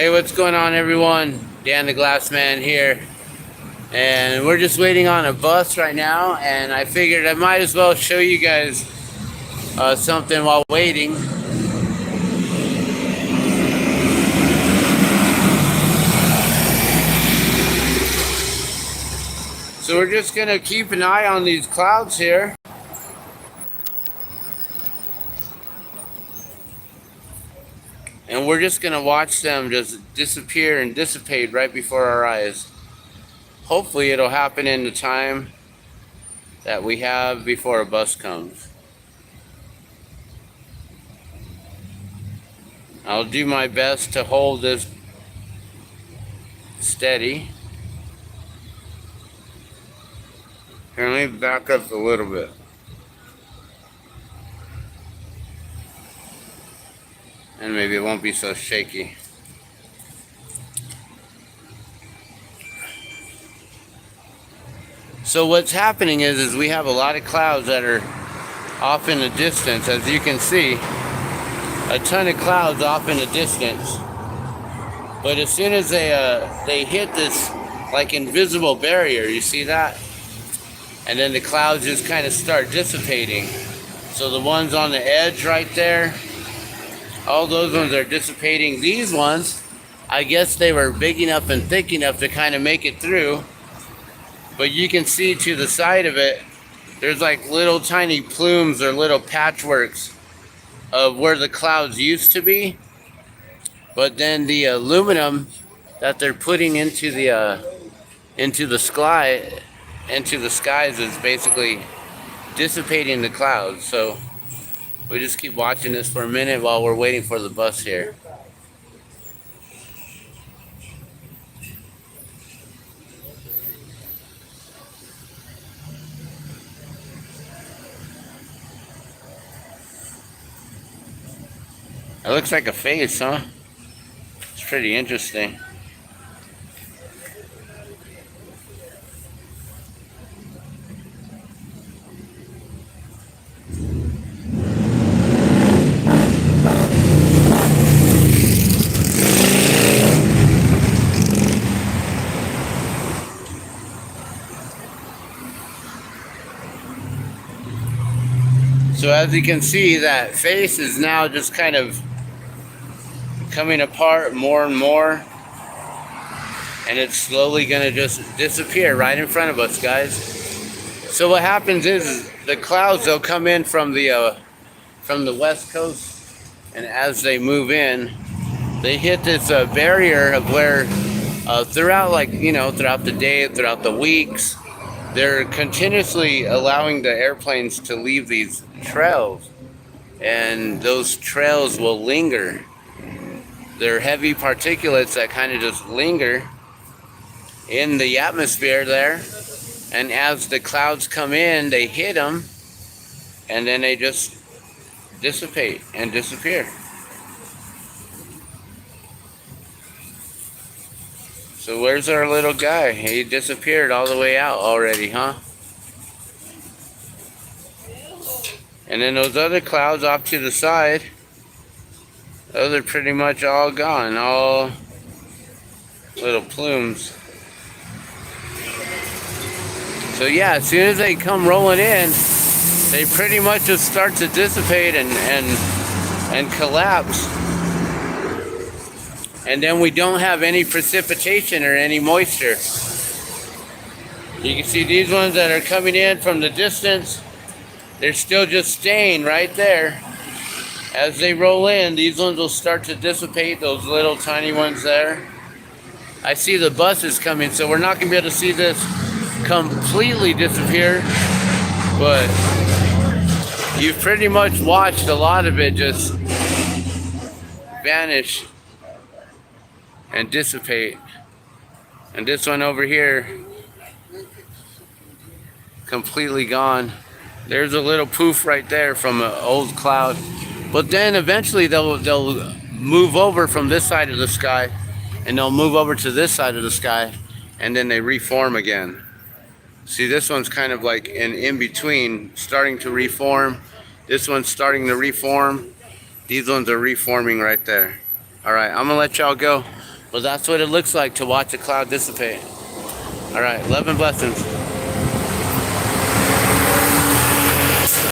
Hey, what's going on, everyone? Dan the Glass Man here, and we're just waiting on a bus right now, and I figured I might as well show you guys something while waiting. So we're just gonna keep an eye on these clouds here. And we're just gonna watch them just disappear and dissipate right before our eyes. Hopefully it'll happen in the time that we have before a bus comes. I'll do my best to hold this steady. Here, let me back up a little bit. And maybe it won't be so shaky. So what's happening is we have a lot of clouds that are off in the distance. As you can see, a ton of clouds off in the distance. But as soon as they hit this like invisible barrier, you see that? And then the clouds just kind of start dissipating. So the ones on the edge right there, all those ones are dissipating. These ones, I guess they were big enough and thick enough to kind of make it through. But you can see to the side of it, there's like little tiny plumes or little patchworks of where the clouds used to be. But then the aluminum that they're putting into the skies is basically dissipating the clouds. So we just keep watching this for a minute while we're waiting for the bus here. It looks like a face, huh? It's pretty interesting. So as you can see, that face is now just kind of coming apart more and more, and it's slowly gonna just disappear right in front of us, guys. So what happens is the clouds, they'll come in from the west coast, and as they move in, they hit this barrier of where throughout throughout the day, throughout the weeks, they're continuously allowing the airplanes to leave these trails, and those trails will linger. They're heavy particulates that kind of just linger in the atmosphere there, and as the clouds come in, they hit them, and then they just dissipate and disappear. So where's our little guy? He disappeared all the way out already, huh? And then those other clouds off to the side, those are pretty much all gone, all little plumes. So yeah, as soon as they come rolling in, they pretty much just start to dissipate and collapse. And then we don't have any precipitation or any moisture. You can see these ones that are coming in from the distance, they're still just staying right there. As they roll in, these ones will start to dissipate, those little tiny ones there. I see the buses coming, so we're not going to be able to see this completely disappear, but you've pretty much watched a lot of it just vanish and dissipate. And this one over here, completely gone. There's a little poof right there from an old cloud. But then eventually they'll move over from this side of the sky, and they'll move over to this side of the sky, and then they reform again. See, this one's kind of like in between, starting to reform. This one's starting to reform. These ones are reforming right there. All right, I'm gonna let y'all go. Well, that's what it looks like to watch a cloud dissipate. All right, love and blessings.